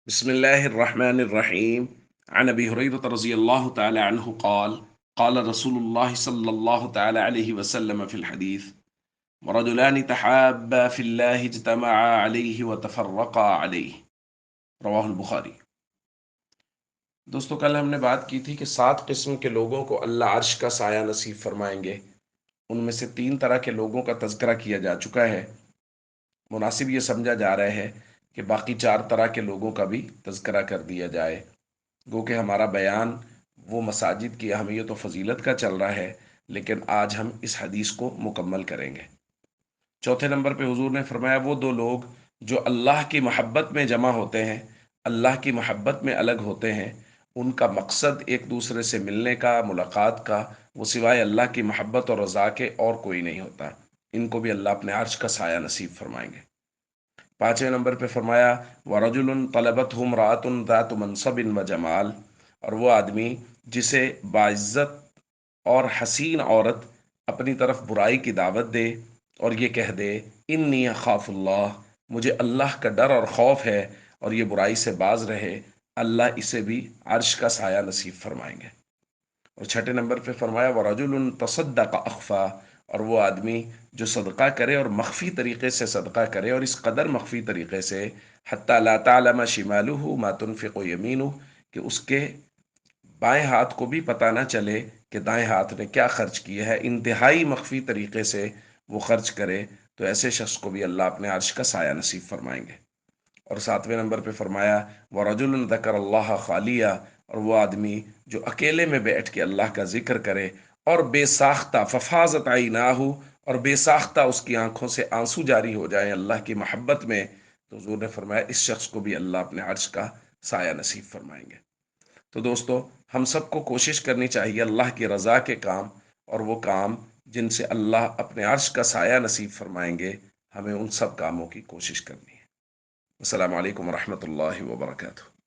بسم الله الرحمن الرحيم. عن أبي هريرة رضي الله تعالى عنه قال رسول الله صلى الله تعالى عليه وسلم في الحديث: ورجلان تحابا في الله اجتمعا عليه وتفرقا عليه. رواہ البخاری۔ دوستو، کل ہم نے بات کی تھی کہ 7 قسم کے لوگوں کو اللہ عرش کا سایہ نصیب فرمائیں گے۔ ان میں سے 3 طرح کے لوگوں کا تذکرہ کیا جا چکا ہے۔ مناسب یہ سمجھا جا رہا ہے کہ باقی 4 طرح کے لوگوں کا بھی تذکرہ کر دیا جائے۔ گو کہ ہمارا بیان وہ مساجد کی اہمیت و فضیلت کا چل رہا ہے، لیکن آج ہم اس حدیث کو مکمل کریں گے۔ چوتھے نمبر پہ حضور نے فرمایا وہ 2 لوگ جو اللہ کی محبت میں جمع ہوتے ہیں، اللہ کی محبت میں الگ ہوتے ہیں، ان کا مقصد ایک دوسرے سے ملنے کا، ملاقات کا، وہ سوائے اللہ کی محبت اور رضا کے اور کوئی نہیں ہوتا۔ ان کو بھی اللہ اپنے عرش کا سایہ نصیب فرمائیں گے۔ 5ویں نمبر پہ فرمایا وَرَجُلٌ طَلَبَتْهُ امْرَأَةٌ ذَاتُ مَنْصَبٍ وَجَمَالٍ، اور وہ آدمی جسے باعزت اور حسین عورت اپنی طرف برائی کی دعوت دے اور یہ کہہ دے انی اخاف اللہ، مجھے اللہ کا ڈر اور خوف ہے، اور یہ برائی سے باز رہے، اللہ اسے بھی عرش کا سایہ نصیب فرمائیں گے۔ اور 6 نمبر پہ فرمایا وَرَجُلٌ تَصَدَّقَ أَخْفَى، اور وہ آدمی جو صدقہ کرے اور مخفی طریقے سے صدقہ کرے، اور اس قدر مخفی طریقے سے حتیٰ لا تعلم شمالہ ما تنفق یمینہ، کہ اس کے بائیں ہاتھ کو بھی پتہ نہ چلے کہ دائیں ہاتھ نے کیا خرچ کیا ہے، انتہائی مخفی طریقے سے وہ خرچ کرے، تو ایسے شخص کو بھی اللہ اپنے عرش کا سایہ نصیب فرمائیں گے۔ اور 7ویں نمبر پہ فرمایا وَرَجُلٌ ذَكَرَ اللَّهَ خَالِيًّا، اور وہ آدمی جو اکیلے میں بیٹھ کے اللہ کا ذکر کرے اور بے ساختہ ففاضت عیناہ، اور بے ساختہ اس کی آنکھوں سے آنسو جاری ہو جائیں اللہ کی محبت میں، تو حضور نے فرمایا اس شخص کو بھی اللہ اپنے عرش کا سایہ نصیب فرمائیں گے۔ تو دوستو، ہم سب کو کوشش کرنی چاہیے اللہ کی رضا کے کام، اور وہ کام جن سے اللہ اپنے عرش کا سایہ نصیب فرمائیں گے، ہمیں ان سب کاموں کی کوشش کرنی ہے۔ السلام علیکم ورحمۃ اللہ وبرکاتہ۔